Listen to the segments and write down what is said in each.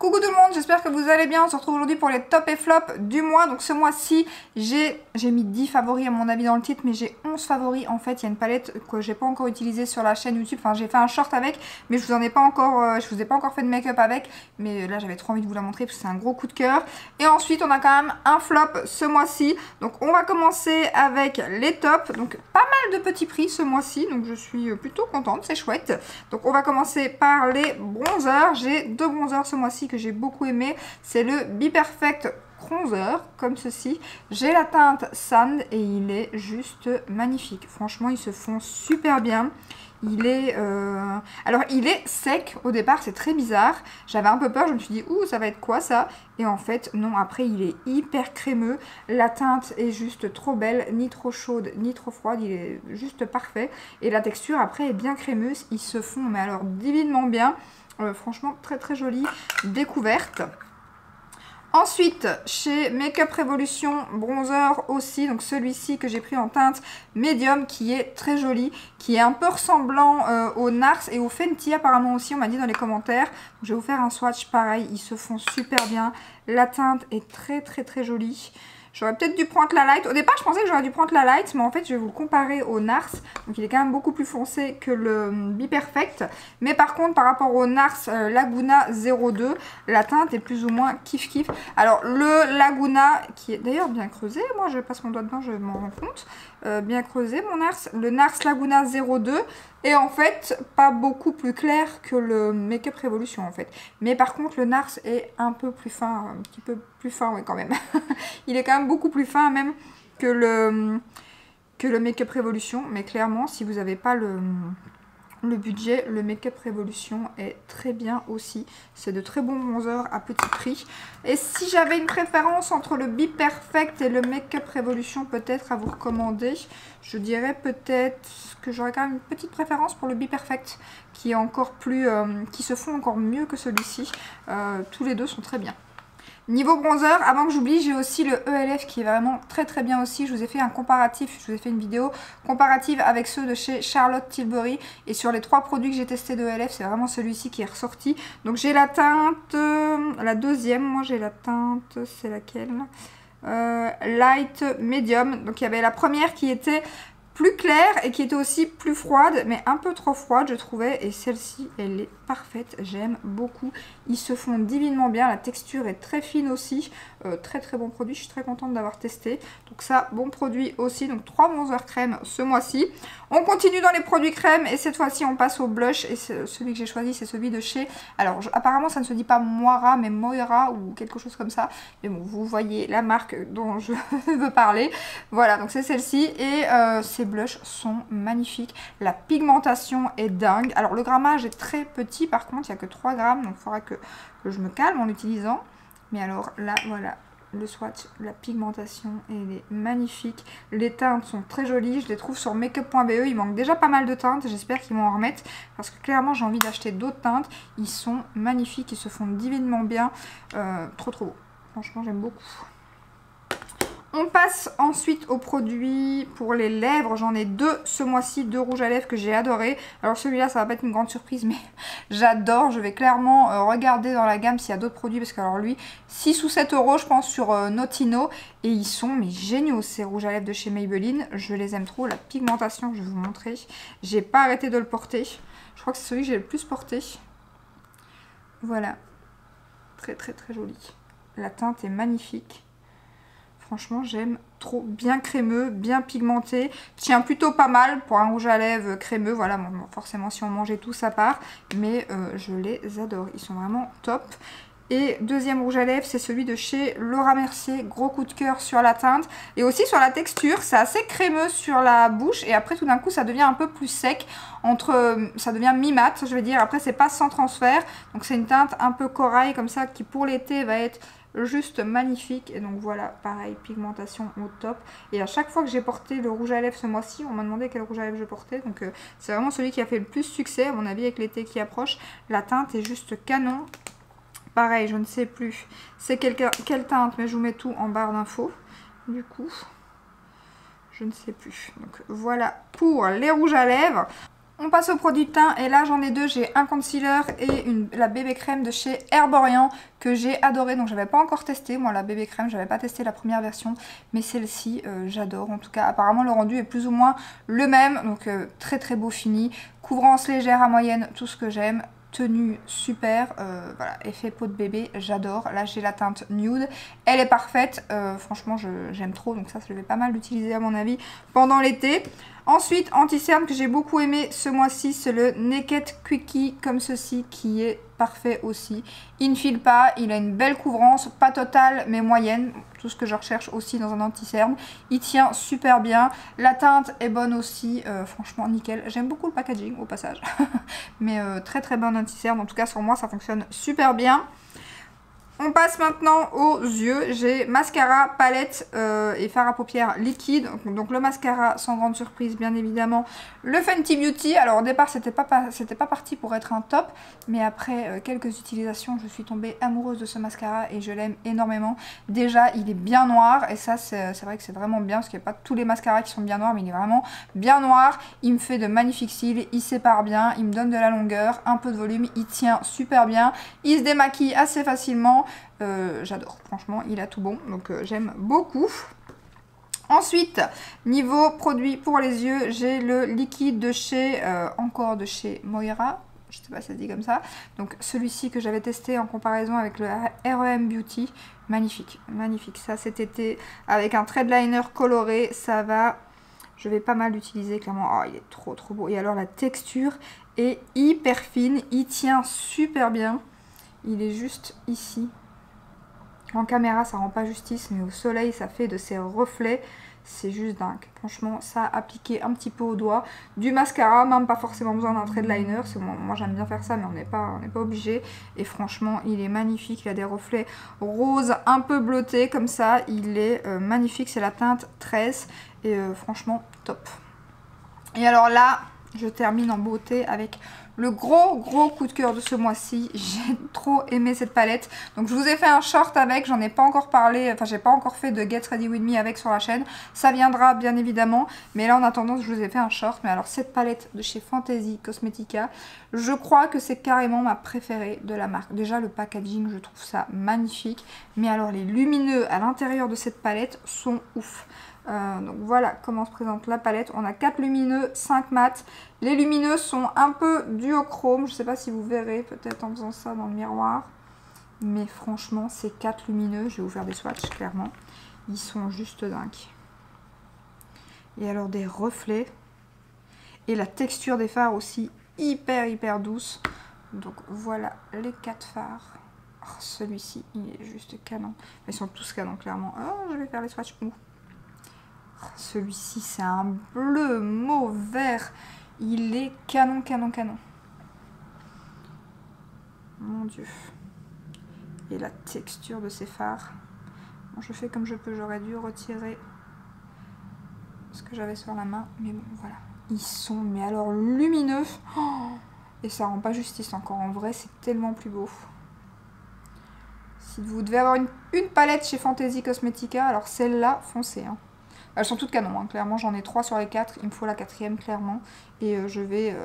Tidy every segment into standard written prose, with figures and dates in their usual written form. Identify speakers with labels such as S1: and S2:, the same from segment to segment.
S1: Coucou tout le monde, j'espère que vous allez bien. On se retrouve aujourd'hui pour les top et flop du mois. Donc ce mois-ci, j'ai mis 10 favoris à mon avis dans le titre, mais j'ai 11 favoris. En fait, il y a une palette que j'ai pas encore utilisée sur la chaîne YouTube. Enfin, j'ai fait un short avec, mais je vous ai pas encore fait de make-up avec. Mais là, j'avais trop envie de vous la montrer parce que c'est un gros coup de cœur. Et ensuite, on a quand même un flop ce mois-ci. Donc on va commencer avec les tops. Donc pas mal de petits prix ce mois-ci, donc je suis plutôt contente, c'est chouette. Donc on va commencer par les bronzers. J'ai deux bronzers ce mois-ci que j'ai beaucoup aimé. C'est le Be Perfect Bronzer, comme ceci. J'ai la teinte Sand et il est juste magnifique. Franchement, ils se font super bien. Il est alors il est sec au départ, c'est très bizarre. J'avais un peu peur, je me suis dit ouh, ça va être quoi ça? Et en fait non, après il est hyper crémeux. La teinte est juste trop belle, ni trop chaude ni trop froide, il est juste parfait. Et la texture après est bien crémeuse, ils se font mais alors divinement bien. Franchement très très jolie découverte. Ensuite, chez Makeup Revolution, bronzer aussi, donc celui-ci que j'ai pris en teinte médium, qui est très joli, qui est un peu ressemblant au NARS et au Fenty apparemment aussi, on m'a dit dans les commentaires. Donc, je vais vous faire un swatch pareil, ils se font super bien, la teinte est très très très jolie. J'aurais peut-être dû prendre la light. Au départ, je pensais que j'aurais dû prendre la light, mais en fait, je vais vous le comparer au NARS. Donc, il est quand même beaucoup plus foncé que le Be Perfect. Mais par contre, par rapport au NARS Laguna 02, la teinte est plus ou moins kiff-kiff. Alors, le Laguna, qui est d'ailleurs bien creusé, moi, je passe mon doigt dedans, je m'en rends compte. Bien creusé, mon NARS. Le NARS Laguna 02 est en fait pas beaucoup plus clair que le Makeup Revolution, en fait. Mais par contre, le NARS est un peu plus fin, un petit peu plus fin, oui, quand même. Il est quand même beaucoup plus fin, même que le Makeup Revolution. Mais clairement, si vous n'avez pas le budget, le Makeup Revolution est très bien aussi. C'est de très bons bronzers à petit prix. Et si j'avais une préférence entre le Be Perfect et le Makeup Revolution peut-être à vous recommander, je dirais peut-être que j'aurais quand même une petite préférence pour le Be Perfect qui est encore plus, qui se font encore mieux que celui-ci. Tous les deux sont très bien. Niveau bronzer, avant que j'oublie, j'ai aussi le ELF qui est vraiment très très bien aussi. Je vous ai fait un comparatif, je vous ai fait une vidéo comparative avec ceux de chez Charlotte Tilbury. Et sur les 3 produits que j'ai testés de ELF, c'est vraiment celui-ci qui est ressorti. Donc j'ai la teinte, la deuxième, moi j'ai la teinte, c'est laquelle? Light Medium. Donc il y avait la première qui était plus claire et qui était aussi plus froide, mais un peu trop froide je trouvais, et celle-ci elle est parfaite, j'aime beaucoup, ils se font divinement bien, la texture est très fine aussi, très très bon produit, je suis très contente d'avoir testé, donc ça bon produit aussi. Donc 3 bronzers crème ce mois-ci. On continue dans les produits crème et cette fois-ci on passe au blush, et celui que j'ai choisi c'est celui de chez, alors apparemment ça ne se dit pas Moira mais Moira ou quelque chose comme ça, mais bon vous voyez la marque dont je veux parler. Voilà, donc c'est celle-ci et ces blushs sont magnifiques, la pigmentation est dingue. Alors le grammage est très petit, par contre il n'y a que 3 grammes, donc il faudra que je me calme en l'utilisant. Mais alors là voilà le swatch, la pigmentation elle est magnifique, les teintes sont très jolies, je les trouve sur makeup.be, il manque déjà pas mal de teintes, j'espère qu'ils vont en remettre parce que clairement j'ai envie d'acheter d'autres teintes, ils sont magnifiques, ils se font divinement bien, trop trop beau, franchement j'aime beaucoup. On passe ensuite aux produits pour les lèvres. J'en ai 2 ce mois-ci, 2 rouges à lèvres que j'ai adoré. Alors celui-là, ça va pas être une grande surprise, mais j'adore. Je vais clairement regarder dans la gamme s'il y a d'autres produits. Parce que alors lui, 6 ou 7 euros, je pense, sur Notino. Et ils sont mais géniaux, ces rouges à lèvres de chez Maybelline. Je les aime trop. La pigmentation, je vais vous montrer. J'ai pas arrêté de le porter. Je crois que c'est celui que j'ai le plus porté. Voilà. Très très très joli. La teinte est magnifique. Franchement, j'aime trop, bien crémeux, bien pigmenté. Tient plutôt pas mal pour un rouge à lèvres crémeux. Voilà, bon, forcément, si on mangeait tout, ça part. Mais je les adore. Ils sont vraiment top. Et deuxième rouge à lèvres, c'est celui de chez Laura Mercier. Gros coup de cœur sur la teinte. Et aussi sur la texture. C'est assez crémeux sur la bouche. Et après, tout d'un coup, ça devient un peu plus sec. Ça devient mi-mat, je veux dire. Après, c'est pas sans transfert. Donc, c'est une teinte un peu corail comme ça qui, pour l'été, va être juste magnifique. Et donc voilà, pareil, pigmentation au top. Et à chaque fois que j'ai porté le rouge à lèvres ce mois-ci, on m'a demandé quel rouge à lèvres je portais. Donc c'est vraiment celui qui a fait le plus succès à mon avis avec l'été qui approche. La teinte est juste canon. Pareil, je ne sais plus c'est quelle teinte, mais je vous mets tout en barre d'infos. Du coup, je ne sais plus. Donc voilà pour les rouges à lèvres. On passe au produit de teint et là j'en ai deux, j'ai un concealer et la bébé crème de chez Herborian que j'ai adoré. Donc j'avais pas encore testé, moi la bébé crème, j'avais pas testé la première version, mais celle-ci j'adore. En tout cas apparemment le rendu est plus ou moins le même, donc très très beau fini, couvrance légère à moyenne, tout ce que j'aime. Tenue super, voilà, effet peau de bébé, j'adore. Là j'ai la teinte nude, elle est parfaite, franchement j'aime trop, donc ça je vais pas mal l'utiliser à mon avis pendant l'été. Ensuite, anti-cerne que j'ai beaucoup aimé ce mois-ci, c'est le Naked Quickie comme ceci qui est parfait aussi. Il ne file pas, il a une belle couvrance, pas totale mais moyenne, tout ce que je recherche aussi dans un anti-cerne. Il tient super bien, la teinte est bonne aussi, franchement nickel. J'aime beaucoup le packaging au passage, mais très très bon anti-cerne, en tout cas sur moi ça fonctionne super bien. On passe maintenant aux yeux. J'ai mascara, palette et fard à paupières liquide. Donc le mascara, sans grande surprise, bien évidemment. Le Fenty Beauty. Alors au départ, c'était pas parti pour être un top. Mais après quelques utilisations, je suis tombée amoureuse de ce mascara et je l'aime énormément. Déjà, il est bien noir. Et ça, c'est vrai que c'est vraiment bien. Parce qu'il n'y a pas tous les mascaras qui sont bien noirs. Mais il est vraiment bien noir. Il me fait de magnifiques cils. Il sépare bien. Il me donne de la longueur. Un peu de volume. Il tient super bien. Il se démaquille assez facilement. J'adore, franchement il a tout bon, donc j'aime beaucoup. Ensuite, niveau produit pour les yeux, j'ai le liquide de chez, encore de chez Moira, je sais pas si ça se dit comme ça. Donc celui-ci que j'avais testé en comparaison avec le R.E.M. Beauty, magnifique, magnifique. Ça cet été, avec un thread liner coloré, ça va, je vais pas mal l'utiliser clairement. Oh, il est trop trop beau. Et alors la texture est hyper fine, il tient super bien. Il est juste ici. En caméra ça rend pas justice, mais au soleil ça fait de ces reflets, c'est juste dingue. Franchement ça appliqué un petit peu au doigt, du mascara, même pas forcément besoin d'un trait de liner, moi j'aime bien faire ça mais on n'est pas obligé. Et franchement il est magnifique, il a des reflets roses un peu bleutés comme ça, il est magnifique, c'est la teinte 13 et franchement top. Et alors là je termine en beauté avec le gros coup de cœur de ce mois-ci. J'ai trop aimé cette palette. Donc je vous ai fait un short avec, j'en ai pas encore parlé, enfin j'ai pas encore fait de Get Ready With Me avec sur la chaîne. Ça viendra bien évidemment, mais là en attendant je vous ai fait un short. Mais alors cette palette de chez Fantasy Cosmetica, je crois que c'est carrément ma préférée de la marque. Déjà le packaging, je trouve ça magnifique, mais alors les lumineux à l'intérieur de cette palette sont ouf. Donc voilà comment se présente la palette. On a 4 lumineux, 5 mat. Les lumineux sont un peu duochrome. Je ne sais pas si vous verrez peut-être en faisant ça dans le miroir. Mais franchement, ces 4 lumineux, je vais vous faire des swatchs clairement. Ils sont juste dingues. Et alors des reflets. Et la texture des fards aussi hyper douce. Donc voilà les 4 fards. Oh, celui-ci, il est juste canon. Ils sont tous canons clairement. Oh, je vais faire les swatchs. Celui-ci c'est un bleu mauve vert, il est canon. Mon dieu. Et la texture de ces fards. Bon, je fais comme je peux, j'aurais dû retirer ce que j'avais sur la main, mais bon voilà. Ils sont mais alors lumineux. Oh, et ça rend pas justice encore, en vrai c'est tellement plus beau. Si vous devez avoir une palette chez Fantasy Cosmetica, alors celle-là, foncez hein. Elles sont toutes canons, hein. Clairement j'en ai 3 sur les 4, il me faut la 4e clairement. Et je vais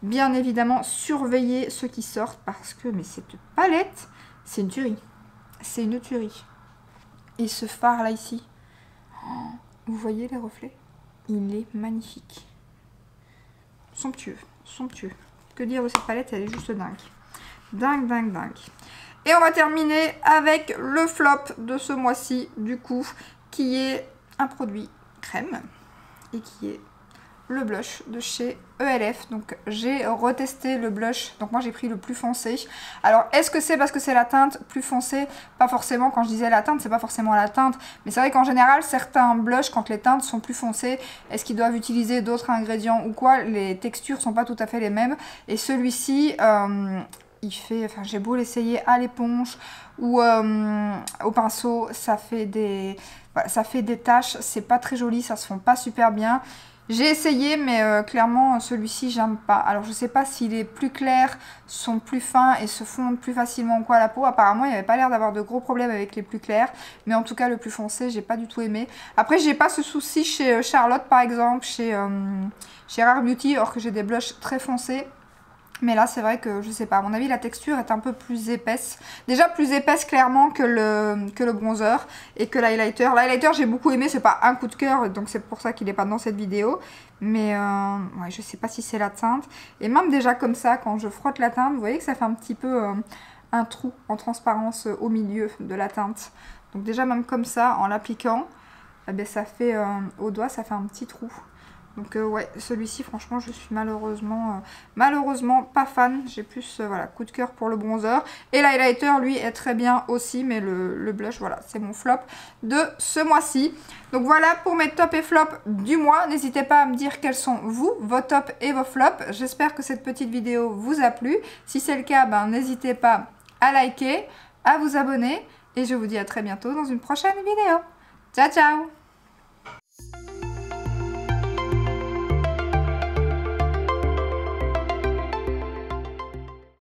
S1: bien évidemment surveiller ceux qui sortent parce que mais cette palette, c'est une tuerie. C'est une tuerie. Et ce fard là ici, oh, vous voyez les reflets? Il est magnifique. Somptueux. Que dire de cette palette, elle est juste dingue. Dingue. Et on va terminer avec le flop de ce mois-ci du coup, qui est un produit crème et qui est le blush de chez ELF. Donc j'ai retesté le blush, donc moi j'ai pris le plus foncé. Alors est-ce que c'est parce que c'est la teinte plus foncée? Pas forcément. Quand je disais la teinte, c'est pas forcément la teinte, mais c'est vrai qu'en général certains blushs, quand les teintes sont plus foncées, est-ce qu'ils doivent utiliser d'autres ingrédients ou quoi, les textures sont pas tout à fait les mêmes. Et celui-ci il fait, enfin j'ai beau l'essayer à l'éponge ou au pinceau, ça fait des taches, c'est pas très joli, ça se fond pas super bien. J'ai essayé, mais clairement, celui-ci, j'aime pas. Alors, je sais pas si les plus clairs sont plus fins et se fondent plus facilement ou quoi à la peau. Apparemment, il n'y avait pas l'air d'avoir de gros problèmes avec les plus clairs. Mais en tout cas, le plus foncé, j'ai pas du tout aimé. Après, j'ai pas ce souci chez Charlotte, par exemple, chez Rare Beauty, alors que j'ai des blushs très foncés. Mais là, c'est vrai que, je sais pas, à mon avis, la texture est un peu plus épaisse. Déjà plus épaisse, clairement, que le bronzer et que l'highlighter. L'highlighter, j'ai beaucoup aimé, c'est pas un coup de cœur, donc c'est pour ça qu'il est pas dans cette vidéo. Mais, ouais, je sais pas si c'est la teinte. Et même déjà comme ça, quand je frotte la teinte, vous voyez que ça fait un petit peu un trou en transparence au milieu de la teinte. Donc déjà, même comme ça, en l'appliquant, eh bien, ça fait, au doigt, ça fait un petit trou. Donc ouais, celui-ci franchement je suis malheureusement pas fan. J'ai plus voilà, coup de cœur pour le bronzer. Et l'highlighter lui est très bien aussi, mais le blush voilà, c'est mon flop de ce mois-ci. Donc voilà pour mes tops et flops du mois. N'hésitez pas à me dire quels sont vous, vos tops et vos flops. J'espère que cette petite vidéo vous a plu. Si c'est le cas, ben, n'hésitez pas à liker, à vous abonner. Et je vous dis à très bientôt dans une prochaine vidéo. Ciao ciao!